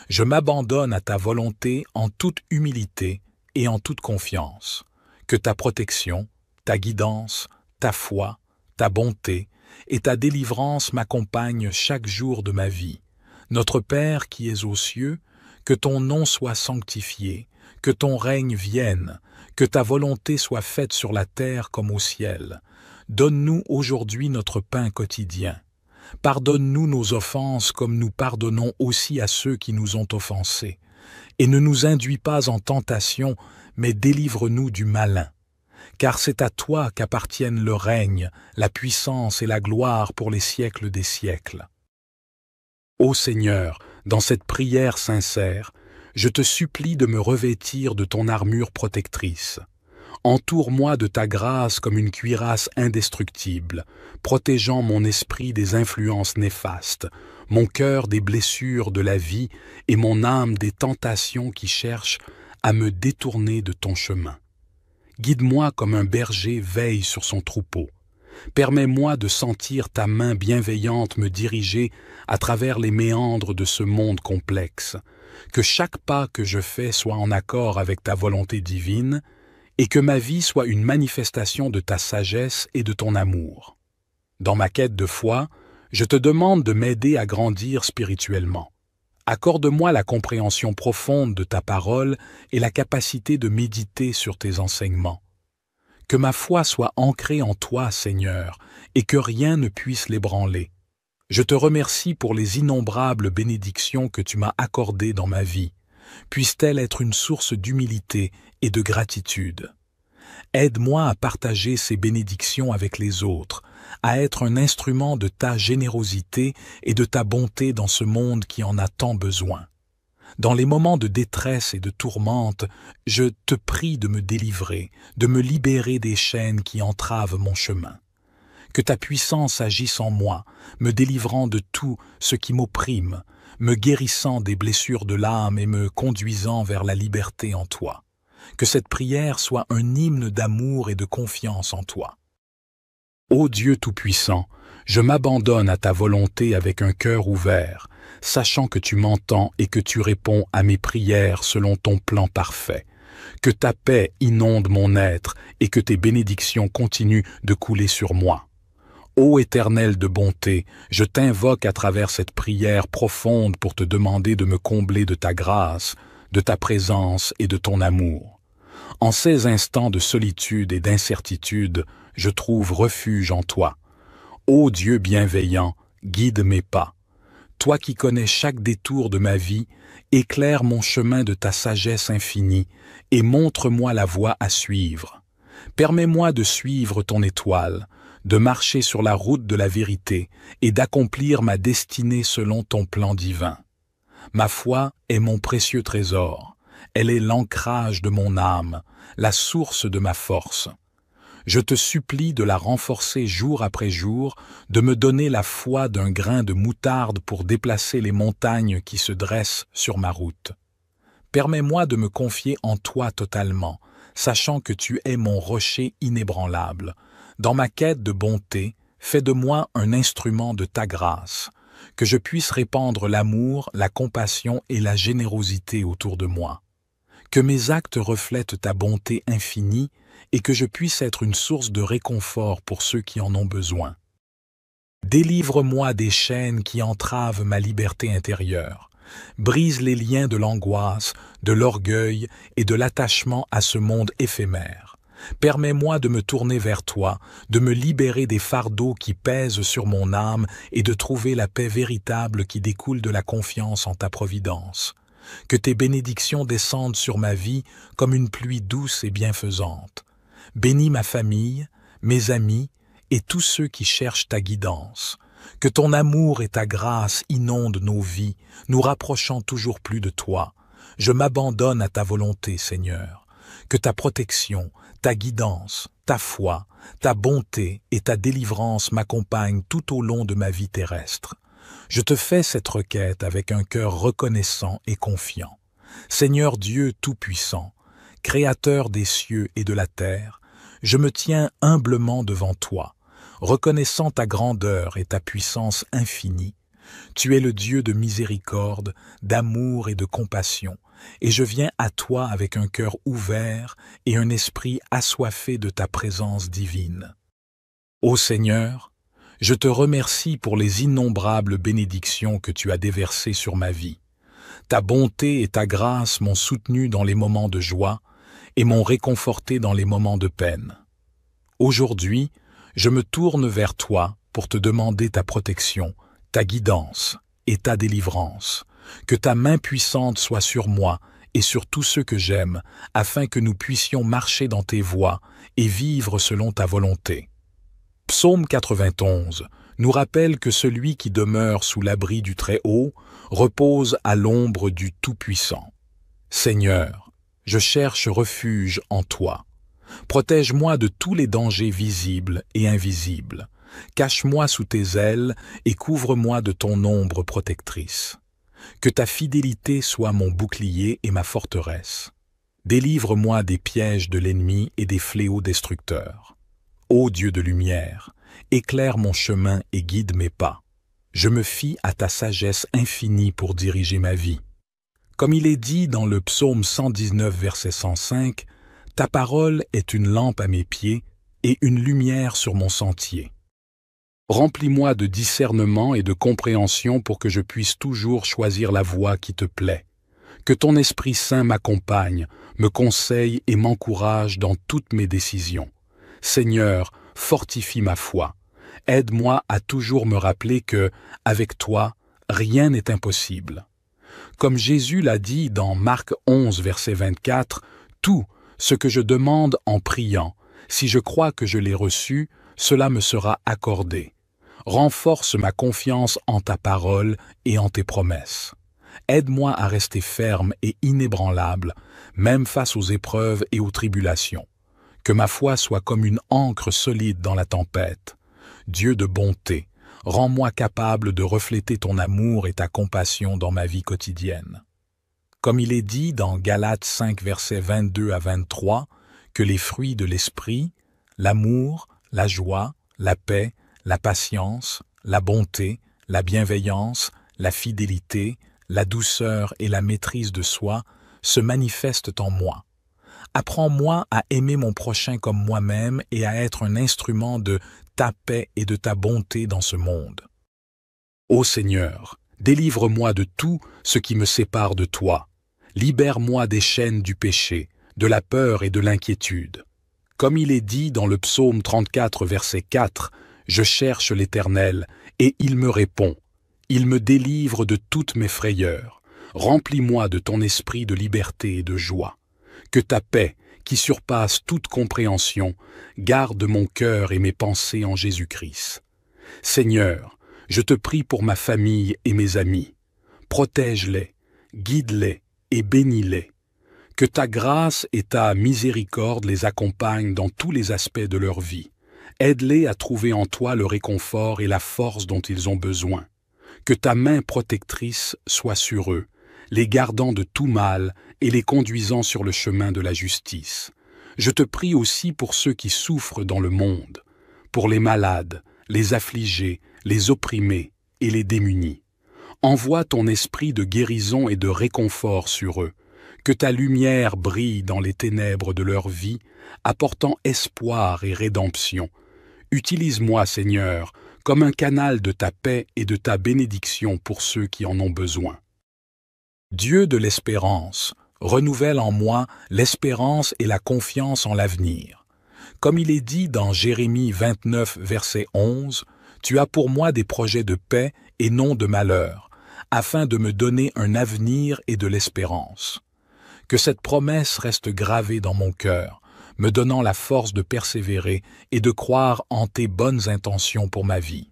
Je m'abandonne à ta volonté en toute humilité et en toute confiance. Que ta protection, ta guidance, ta foi, ta bonté et ta délivrance m'accompagnent chaque jour de ma vie. Notre Père qui es aux cieux, que ton nom soit sanctifié, que ton règne vienne, que ta volonté soit faite sur la terre comme au ciel. Donne-nous aujourd'hui notre pain quotidien. Pardonne-nous nos offenses comme nous pardonnons aussi à ceux qui nous ont offensés. Et ne nous induis pas en tentation, mais délivre-nous du malin. Car c'est à toi qu'appartiennent le règne, la puissance et la gloire pour les siècles des siècles. Ô Seigneur, dans cette prière sincère, je te supplie de me revêtir de ton armure protectrice. Entoure-moi de ta grâce comme une cuirasse indestructible, protégeant mon esprit des influences néfastes, mon cœur des blessures de la vie et mon âme des tentations qui cherchent à me détourner de ton chemin. Guide-moi comme un berger veille sur son troupeau. Permets-moi de sentir ta main bienveillante me diriger à travers les méandres de ce monde complexe, que chaque pas que je fais soit en accord avec ta volonté divine, et que ma vie soit une manifestation de ta sagesse et de ton amour. Dans ma quête de foi, je te demande de m'aider à grandir spirituellement. Accorde-moi la compréhension profonde de ta parole et la capacité de méditer sur tes enseignements. Que ma foi soit ancrée en toi, Seigneur, et que rien ne puisse l'ébranler. Je te remercie pour les innombrables bénédictions que tu m'as accordées dans ma vie. Puisse-t-elle être une source d'humilité et de gratitude. Aide-moi à partager ces bénédictions avec les autres, à être un instrument de ta générosité et de ta bonté dans ce monde qui en a tant besoin. Dans les moments de détresse et de tourmente, je te prie de me délivrer, de me libérer des chaînes qui entravent mon chemin. Que ta puissance agisse en moi, me délivrant de tout ce qui m'opprime, me guérissant des blessures de l'âme et me conduisant vers la liberté en toi. Que cette prière soit un hymne d'amour et de confiance en toi. Ô Dieu Tout-Puissant, je m'abandonne à ta volonté avec un cœur ouvert, sachant que tu m'entends et que tu réponds à mes prières selon ton plan parfait. Que ta paix inonde mon être et que tes bénédictions continuent de couler sur moi. Ô Éternel de bonté, je t'invoque à travers cette prière profonde pour te demander de me combler de ta grâce, de ta présence et de ton amour. En ces instants de solitude et d'incertitude, je trouve refuge en toi. Ô Dieu bienveillant, guide mes pas. Toi qui connais chaque détour de ma vie, éclaire mon chemin de ta sagesse infinie et montre-moi la voie à suivre. Permets-moi de suivre ton étoile, de marcher sur la route de la vérité et d'accomplir ma destinée selon ton plan divin. Ma foi est mon précieux trésor, elle est l'ancrage de mon âme, la source de ma force. Je te supplie de la renforcer jour après jour, de me donner la foi d'un grain de moutarde pour déplacer les montagnes qui se dressent sur ma route. Permets-moi de me confier en toi totalement, sachant que tu es mon rocher inébranlable. Dans ma quête de bonté, fais de moi un instrument de ta grâce, que je puisse répandre l'amour, la compassion et la générosité autour de moi. Que mes actes reflètent ta bonté infinie et que je puisse être une source de réconfort pour ceux qui en ont besoin. Délivre-moi des chaînes qui entravent ma liberté intérieure. Brise les liens de l'angoisse, de l'orgueil et de l'attachement à ce monde éphémère. Permets-moi de me tourner vers toi, de me libérer des fardeaux qui pèsent sur mon âme et de trouver la paix véritable qui découle de la confiance en ta providence. Que tes bénédictions descendent sur ma vie comme une pluie douce et bienfaisante. Bénis ma famille, mes amis et tous ceux qui cherchent ta guidance. Que ton amour et ta grâce inondent nos vies, nous rapprochant toujours plus de toi. Je m'abandonne à ta volonté, Seigneur. Que ta protection, ta guidance, ta foi, ta bonté et ta délivrance m'accompagnent tout au long de ma vie terrestre. Je te fais cette requête avec un cœur reconnaissant et confiant. Seigneur Dieu Tout-Puissant, Créateur des cieux et de la terre, je me tiens humblement devant toi, reconnaissant ta grandeur et ta puissance infinie. Tu es le Dieu de miséricorde, d'amour et de compassion, et je viens à toi avec un cœur ouvert et un esprit assoiffé de ta présence divine. Ô Seigneur, je te remercie pour les innombrables bénédictions que tu as déversées sur ma vie. Ta bonté et ta grâce m'ont soutenu dans les moments de joie et m'ont réconforté dans les moments de peine. Aujourd'hui, je me tourne vers toi pour te demander ta protection, ta guidance et ta délivrance. Que ta main puissante soit sur moi et sur tous ceux que j'aime, afin que nous puissions marcher dans tes voies et vivre selon ta volonté. Psaume 91 nous rappelle que celui qui demeure sous l'abri du Très-Haut repose à l'ombre du Tout-Puissant. Seigneur, je cherche refuge en toi. Protège-moi de tous les dangers visibles et invisibles. Cache-moi sous tes ailes et couvre-moi de ton ombre protectrice. Que ta fidélité soit mon bouclier et ma forteresse. Délivre-moi des pièges de l'ennemi et des fléaux destructeurs. Ô Dieu de lumière, éclaire mon chemin et guide mes pas. Je me fie à ta sagesse infinie pour diriger ma vie. Comme il est dit dans le psaume 119, verset 105, « Ta parole est une lampe à mes pieds et une lumière sur mon sentier. » Remplis-moi de discernement et de compréhension pour que je puisse toujours choisir la voie qui te plaît. Que ton Esprit Saint m'accompagne, me conseille et m'encourage dans toutes mes décisions. Seigneur, fortifie ma foi. Aide-moi à toujours me rappeler que, avec toi, rien n'est impossible. Comme Jésus l'a dit dans Marc 11, verset 24, « Tout ce que je demande en priant, si je crois que je l'ai reçu, cela me sera accordé. Renforce ma confiance en ta parole et en tes promesses. Aide-moi à rester ferme et inébranlable, même face aux épreuves et aux tribulations. Que ma foi soit comme une ancre solide dans la tempête. Dieu de bonté, rends-moi capable de refléter ton amour et ta compassion dans ma vie quotidienne. Comme il est dit dans Galates 5, versets 22 à 23, que les fruits de l'esprit, l'amour, la joie, la paix, la patience, la bonté, la bienveillance, la fidélité, la douceur et la maîtrise de soi se manifestent en moi. Apprends-moi à aimer mon prochain comme moi-même et à être un instrument de ta paix et de ta bonté dans ce monde. Ô Seigneur, délivre-moi de tout ce qui me sépare de toi. Libère-moi des chaînes du péché, de la peur et de l'inquiétude. Comme il est dit dans le psaume 34, verset 4, « Je cherche l'Éternel, et il me répond. Il me délivre de toutes mes frayeurs. Remplis-moi de ton esprit de liberté et de joie. Que ta paix, qui surpasse toute compréhension, garde mon cœur et mes pensées en Jésus-Christ. Seigneur, je te prie pour ma famille et mes amis. Protège-les, guide-les et bénis-les. Que ta grâce et ta miséricorde les accompagnent dans tous les aspects de leur vie. Aide-les à trouver en toi le réconfort et la force dont ils ont besoin. Que ta main protectrice soit sur eux, les gardant de tout mal et les conduisant sur le chemin de la justice. Je te prie aussi pour ceux qui souffrent dans le monde, pour les malades, les affligés, les opprimés et les démunis. Envoie ton esprit de guérison et de réconfort sur eux, que ta lumière brille dans les ténèbres de leur vie, apportant espoir et rédemption. Utilise-moi, Seigneur, comme un canal de ta paix et de ta bénédiction pour ceux qui en ont besoin. Dieu de l'espérance, renouvelle en moi l'espérance et la confiance en l'avenir. Comme il est dit dans Jérémie 29, verset 11, « Tu as pour moi des projets de paix et non de malheur, afin de me donner un avenir et de l'espérance. » Que cette promesse reste gravée dans mon cœur, me donnant la force de persévérer et de croire en tes bonnes intentions pour ma vie.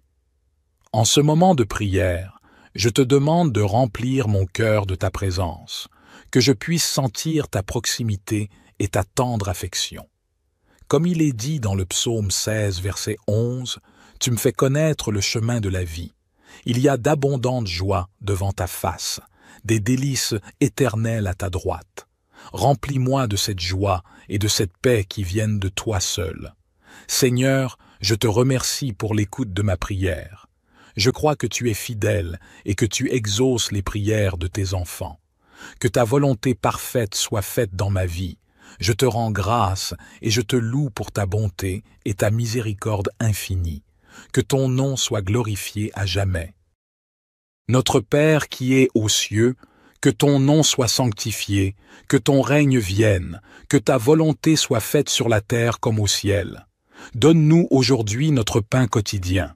En ce moment de prière, je te demande de remplir mon cœur de ta présence, que je puisse sentir ta proximité et ta tendre affection. Comme il est dit dans le psaume 16, verset 11, « Tu me fais connaître le chemin de la vie. Il y a d'abondantes joies devant ta face, des délices éternelles à ta droite. Remplis-moi de cette joie et de cette paix qui viennent de toi seul. Seigneur, je te remercie pour l'écoute de ma prière. Je crois que tu es fidèle et que tu exauces les prières de tes enfants. Que ta volonté parfaite soit faite dans ma vie, Je te rends grâce et je te loue pour ta bonté et ta miséricorde infinie. Que ton nom soit glorifié à jamais. Notre Père qui es aux cieux, que ton nom soit sanctifié, que ton règne vienne, que ta volonté soit faite sur la terre comme au ciel. Donne-nous aujourd'hui notre pain quotidien.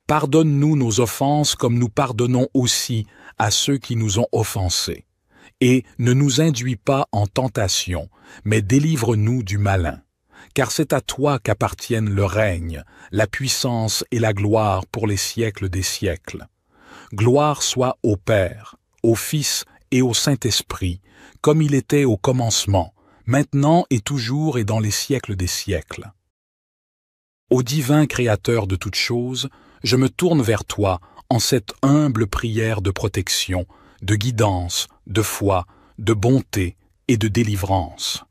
Pardonne-nous nos offenses comme nous pardonnons aussi à ceux qui nous ont offensés. Et ne nous induis pas en tentation, mais délivre-nous du malin. Car c'est à toi qu'appartiennent le règne, la puissance et la gloire pour les siècles des siècles. Gloire soit au Père, au Fils et au Saint-Esprit, comme il était au commencement, maintenant et toujours et dans les siècles des siècles. Ô divin Créateur de toutes choses, je me tourne vers toi en cette humble prière de protection, de guidance, de foi, de bonté et de délivrance.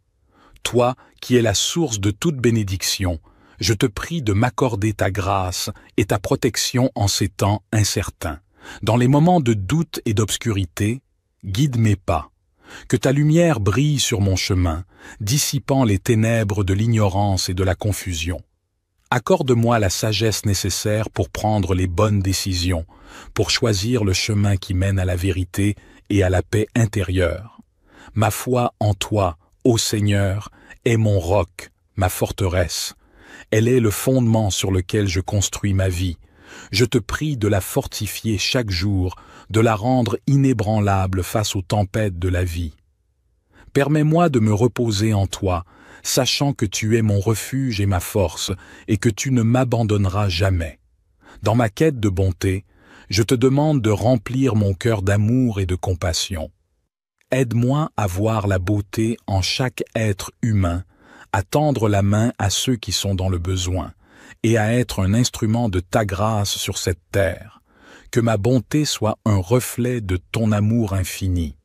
Toi, qui es la source de toute bénédiction, je te prie de m'accorder ta grâce et ta protection en ces temps incertains. Dans les moments de doute et d'obscurité, guide mes pas. Que ta lumière brille sur mon chemin, dissipant les ténèbres de l'ignorance et de la confusion. Accorde-moi la sagesse nécessaire pour prendre les bonnes décisions, pour choisir le chemin qui mène à la vérité et à la paix intérieure. Ma foi en toi, ô Seigneur, est mon roc, ma forteresse. Elle est le fondement sur lequel je construis ma vie. Je te prie de la fortifier chaque jour, de la rendre inébranlable face aux tempêtes de la vie. Permets-moi de me reposer en toi, sachant que tu es mon refuge et ma force, et que tu ne m'abandonneras jamais. Dans ma quête de bonté, je te demande de remplir mon cœur d'amour et de compassion. Aide-moi à voir la beauté en chaque être humain, à tendre la main à ceux qui sont dans le besoin, et à être un instrument de ta grâce sur cette terre. Que ma bonté soit un reflet de ton amour infini.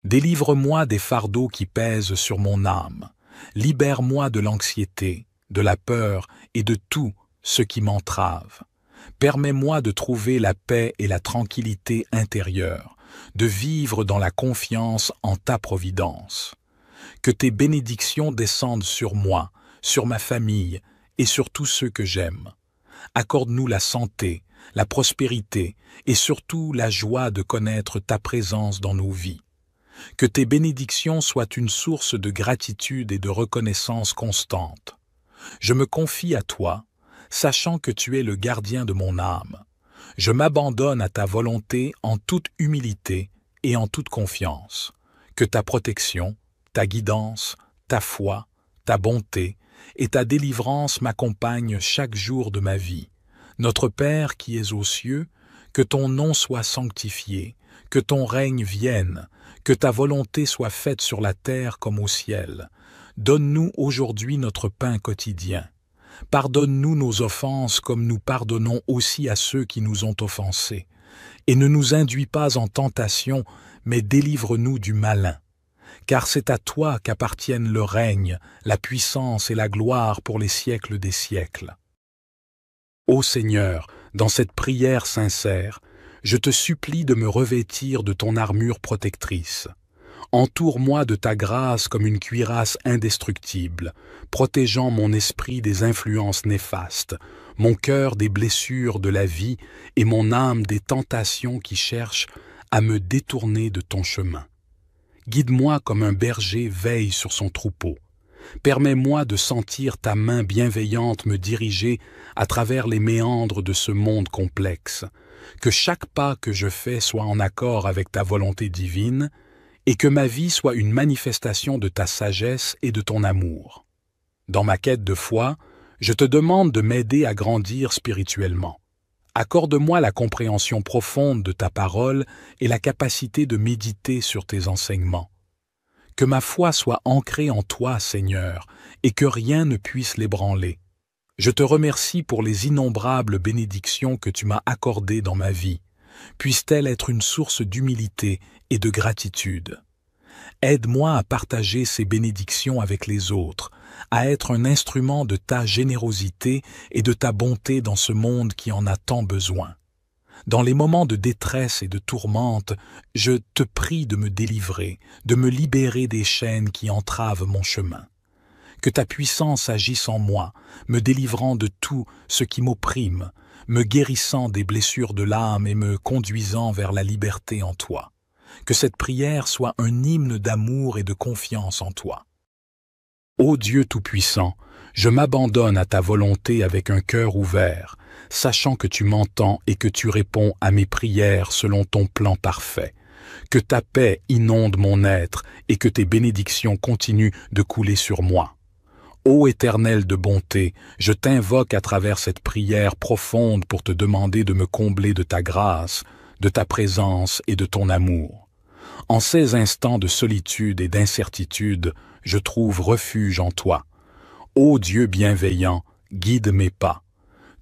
Délivre-moi des fardeaux qui pèsent sur mon âme. Libère-moi de l'anxiété, de la peur et de tout ce qui m'entrave. Permets-moi de trouver la paix et la tranquillité intérieure, de vivre dans la confiance en ta providence. Que tes bénédictions descendent sur moi, sur ma famille et sur tous ceux que j'aime. Accorde-nous la santé, la prospérité et surtout la joie de connaître ta présence dans nos vies. Que tes bénédictions soient une source de gratitude et de reconnaissance constante. Je me confie à toi, sachant que tu es le gardien de mon âme. Je m'abandonne à ta volonté en toute humilité et en toute confiance. Que ta protection, ta guidance, ta foi, ta bonté et ta délivrance m'accompagnent chaque jour de ma vie. Notre Père qui es aux cieux, que ton nom soit sanctifié, que ton règne vienne, que ta volonté soit faite sur la terre comme au ciel. Donne-nous aujourd'hui notre pain quotidien. Pardonne-nous nos offenses comme nous pardonnons aussi à ceux qui nous ont offensés. Et ne nous induis pas en tentation, mais délivre-nous du malin. Car c'est à toi qu'appartiennent le règne, la puissance et la gloire pour les siècles des siècles. Ô Seigneur, dans cette prière sincère, je te supplie de me revêtir de ton armure protectrice. Entoure-moi de ta grâce comme une cuirasse indestructible, protégeant mon esprit des influences néfastes, mon cœur des blessures de la vie et mon âme des tentations qui cherchent à me détourner de ton chemin. Guide-moi comme un berger veille sur son troupeau. Permets-moi de sentir ta main bienveillante me diriger à travers les méandres de ce monde complexe. Que chaque pas que je fais soit en accord avec ta volonté divine et que ma vie soit une manifestation de ta sagesse et de ton amour. Dans ma quête de foi, je te demande de m'aider à grandir spirituellement. Accorde-moi la compréhension profonde de ta parole et la capacité de méditer sur tes enseignements. Que ma foi soit ancrée en toi, Seigneur, et que rien ne puisse l'ébranler. Je te remercie pour les innombrables bénédictions que tu m'as accordées dans ma vie. Puisse-t-elle être une source d'humilité et de gratitude. Aide-moi à partager ces bénédictions avec les autres, à être un instrument de ta générosité et de ta bonté dans ce monde qui en a tant besoin. Dans les moments de détresse et de tourmente, je te prie de me délivrer, de me libérer des chaînes qui entravent mon chemin. Que ta puissance agisse en moi, me délivrant de tout ce qui m'opprime, me guérissant des blessures de l'âme et me conduisant vers la liberté en toi. Que cette prière soit un hymne d'amour et de confiance en toi. Ô Dieu Tout-Puissant, je m'abandonne à ta volonté avec un cœur ouvert, sachant que tu m'entends et que tu réponds à mes prières selon ton plan parfait. Que ta paix inonde mon être et que tes bénédictions continuent de couler sur moi. Ô Éternel de bonté, je t'invoque à travers cette prière profonde pour te demander de me combler de ta grâce, de ta présence et de ton amour. En ces instants de solitude et d'incertitude, je trouve refuge en toi. Ô Dieu bienveillant, guide mes pas.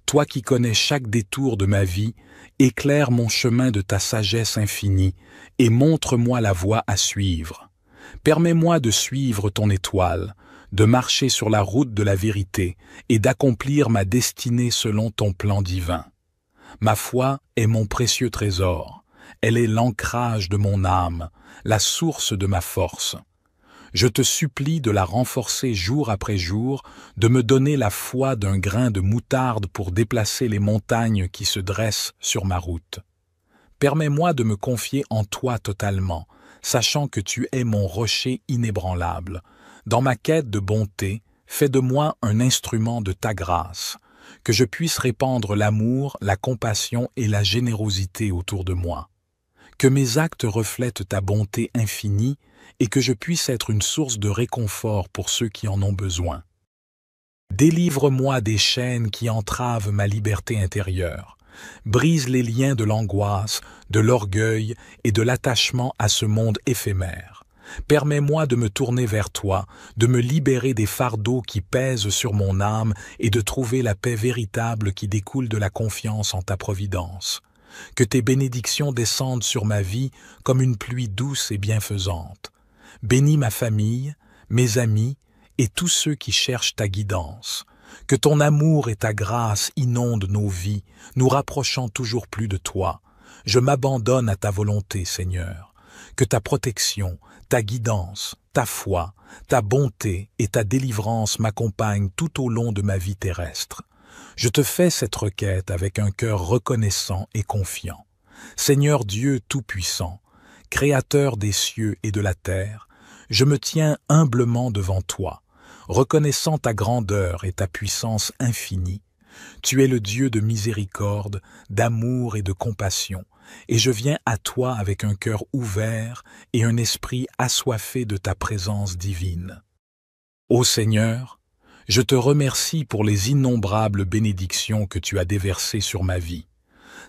Toi qui connais chaque détour de ma vie, éclaire mon chemin de ta sagesse infinie et montre-moi la voie à suivre. Permets-moi de suivre ton étoile, de marcher sur la route de la vérité et d'accomplir ma destinée selon ton plan divin. Ma foi est mon précieux trésor, elle est l'ancrage de mon âme, la source de ma force. Je te supplie de la renforcer jour après jour, de me donner la foi d'un grain de moutarde pour déplacer les montagnes qui se dressent sur ma route. Permets-moi de me confier en toi totalement, sachant que tu es mon rocher inébranlable. Dans ma quête de bonté, fais de moi un instrument de ta grâce, que je puisse répandre l'amour, la compassion et la générosité autour de moi. Que mes actes reflètent ta bonté infinie et que je puisse être une source de réconfort pour ceux qui en ont besoin. Délivre-moi des chaînes qui entravent ma liberté intérieure. Brise les liens de l'angoisse, de l'orgueil et de l'attachement à ce monde éphémère. Permets-moi de me tourner vers toi, de me libérer des fardeaux qui pèsent sur mon âme et de trouver la paix véritable qui découle de la confiance en ta providence. Que tes bénédictions descendent sur ma vie comme une pluie douce et bienfaisante. Bénis ma famille, mes amis et tous ceux qui cherchent ta guidance. Que ton amour et ta grâce inondent nos vies, nous rapprochant toujours plus de toi. Je m'abandonne à ta volonté, Seigneur. Que ta protection, ta guidance, ta foi, ta bonté et ta délivrance m'accompagnent tout au long de ma vie terrestre. Je te fais cette requête avec un cœur reconnaissant et confiant. Seigneur Dieu Tout-Puissant, Créateur des cieux et de la terre, je me tiens humblement devant toi, reconnaissant ta grandeur et ta puissance infinie. Tu es le Dieu de miséricorde, d'amour et de compassion, et je viens à toi avec un cœur ouvert et un esprit assoiffé de ta présence divine. Ô Seigneur, je te remercie pour les innombrables bénédictions que tu as déversées sur ma vie.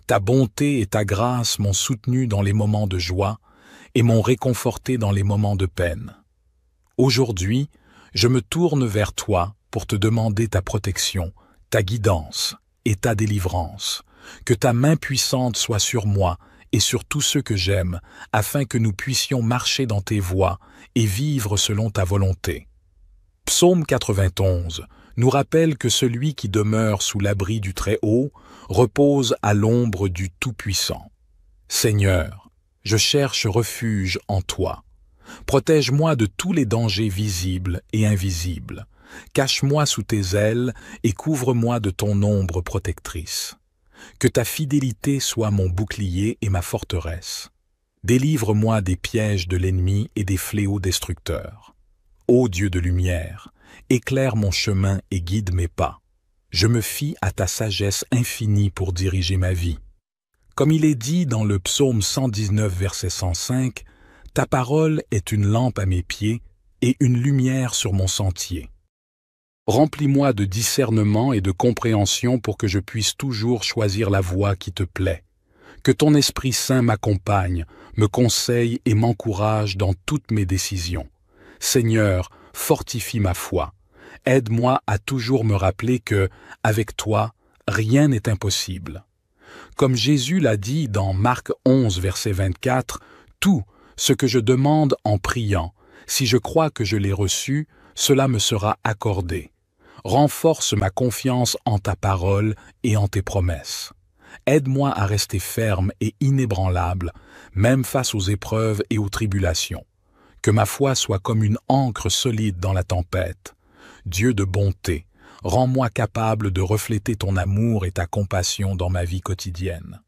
Ta bonté et ta grâce m'ont soutenu dans les moments de joie et m'ont réconforté dans les moments de peine. Aujourd'hui, je me tourne vers toi pour te demander ta protection, ta guidance et ta délivrance. Que ta main puissante soit sur moi et sur tous ceux que j'aime, afin que nous puissions marcher dans tes voies et vivre selon ta volonté. Psaume 91 nous rappelle que celui qui demeure sous l'abri du Très-Haut repose à l'ombre du Tout-Puissant. Seigneur, je cherche refuge en toi. Protège-moi de tous les dangers visibles et invisibles. Cache-moi sous tes ailes et couvre-moi de ton ombre protectrice. Que ta fidélité soit mon bouclier et ma forteresse. Délivre-moi des pièges de l'ennemi et des fléaux destructeurs. Ô Dieu de lumière, éclaire mon chemin et guide mes pas. Je me fie à ta sagesse infinie pour diriger ma vie. Comme il est dit dans le psaume 119, verset 105, « Ta parole est une lampe à mes pieds et une lumière sur mon sentier. » Remplis-moi de discernement et de compréhension pour que je puisse toujours choisir la voie qui te plaît. Que ton Esprit Saint m'accompagne, me conseille et m'encourage dans toutes mes décisions. Seigneur, fortifie ma foi. Aide-moi à toujours me rappeler que, avec toi, rien n'est impossible. Comme Jésus l'a dit dans Marc 11, verset 24, « Tout ce que je demande en priant, si je crois que je l'ai reçu, cela me sera accordé. Renforce ma confiance en ta parole et en tes promesses. Aide-moi à rester ferme et inébranlable, même face aux épreuves et aux tribulations. Que ma foi soit comme une ancre solide dans la tempête. Dieu de bonté, rends-moi capable de refléter ton amour et ta compassion dans ma vie quotidienne.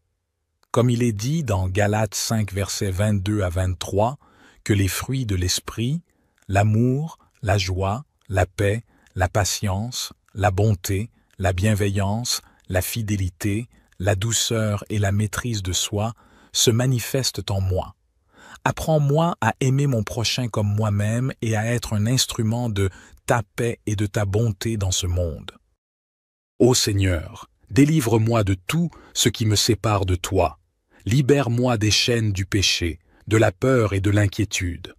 Comme il est dit dans Galates 5, versets 22 à 23, que les fruits de l'esprit, l'amour, la joie, la paix, la patience, la bonté, la bienveillance, la fidélité, la douceur et la maîtrise de soi se manifestent en moi. Apprends-moi à aimer mon prochain comme moi-même et à être un instrument de ta paix et de ta bonté dans ce monde. Ô Seigneur, délivre-moi de tout ce qui me sépare de toi. Libère-moi des chaînes du péché, de la peur et de l'inquiétude.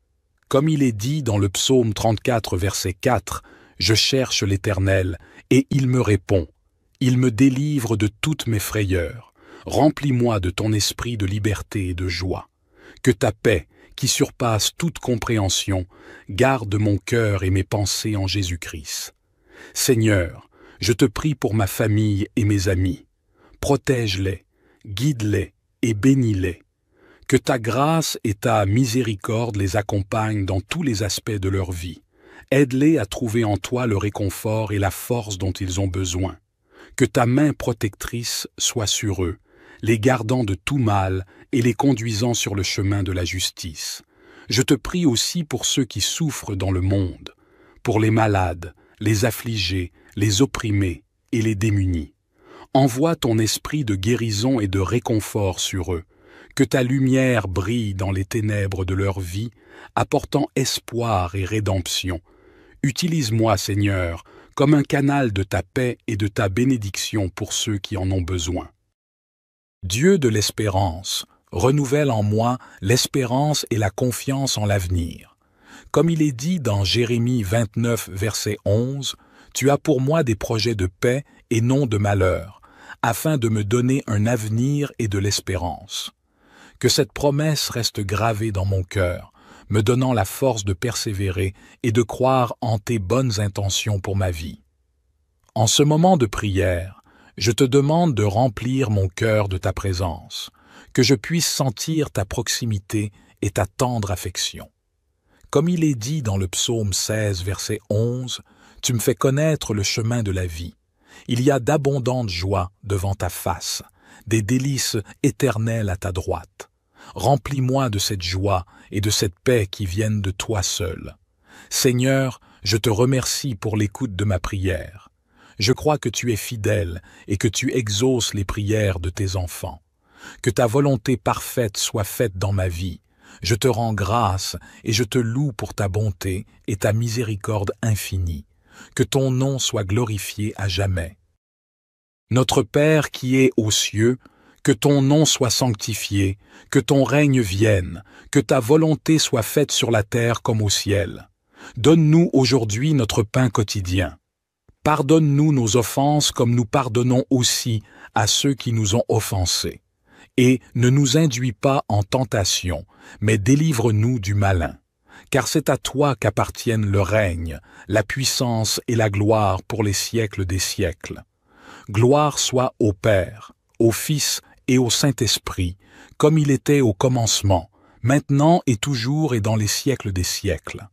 Comme il est dit dans le psaume 34, verset 4, « Je cherche l'Éternel, et il me répond. Il me délivre de toutes mes frayeurs. Remplis-moi de ton esprit de liberté et de joie. Que ta paix, qui surpasse toute compréhension, garde mon cœur et mes pensées en Jésus-Christ. Seigneur, je te prie pour ma famille et mes amis. Protège-les, guide-les et bénis-les. Que ta grâce et ta miséricorde les accompagnent dans tous les aspects de leur vie. Aide-les à trouver en toi le réconfort et la force dont ils ont besoin. Que ta main protectrice soit sur eux, les gardant de tout mal et les conduisant sur le chemin de la justice. Je te prie aussi pour ceux qui souffrent dans le monde, pour les malades, les affligés, les opprimés et les démunis. Envoie ton esprit de guérison et de réconfort sur eux. Que ta lumière brille dans les ténèbres de leur vie, apportant espoir et rédemption. Utilise-moi, Seigneur, comme un canal de ta paix et de ta bénédiction pour ceux qui en ont besoin. Dieu de l'espérance, renouvelle en moi l'espérance et la confiance en l'avenir. Comme il est dit dans Jérémie 29, verset 11, « Tu as pour moi des projets de paix et non de malheur, afin de me donner un avenir et de l'espérance. » Que cette promesse reste gravée dans mon cœur, me donnant la force de persévérer et de croire en tes bonnes intentions pour ma vie. En ce moment de prière, je te demande de remplir mon cœur de ta présence, que je puisse sentir ta proximité et ta tendre affection. Comme il est dit dans le psaume 16, verset 11, « Tu me fais connaître le chemin de la vie. Il y a d'abondantes joies devant ta face, des délices éternelles à ta droite. Remplis-moi de cette joie et de cette paix qui viennent de toi seul. Seigneur, je te remercie pour l'écoute de ma prière. Je crois que tu es fidèle et que tu exauces les prières de tes enfants. Que ta volonté parfaite soit faite dans ma vie. Je te rends grâce et je te loue pour ta bonté et ta miséricorde infinie. Que ton nom soit glorifié à jamais. Notre Père qui es aux cieux, que ton nom soit sanctifié, que ton règne vienne, que ta volonté soit faite sur la terre comme au ciel. Donne-nous aujourd'hui notre pain quotidien. Pardonne-nous nos offenses comme nous pardonnons aussi à ceux qui nous ont offensés. Et ne nous induis pas en tentation, mais délivre-nous du malin. Car c'est à toi qu'appartiennent le règne, la puissance et la gloire pour les siècles des siècles. Gloire soit au Père, au Fils et au Saint-Esprit, comme il était au commencement, maintenant et toujours et dans les siècles des siècles.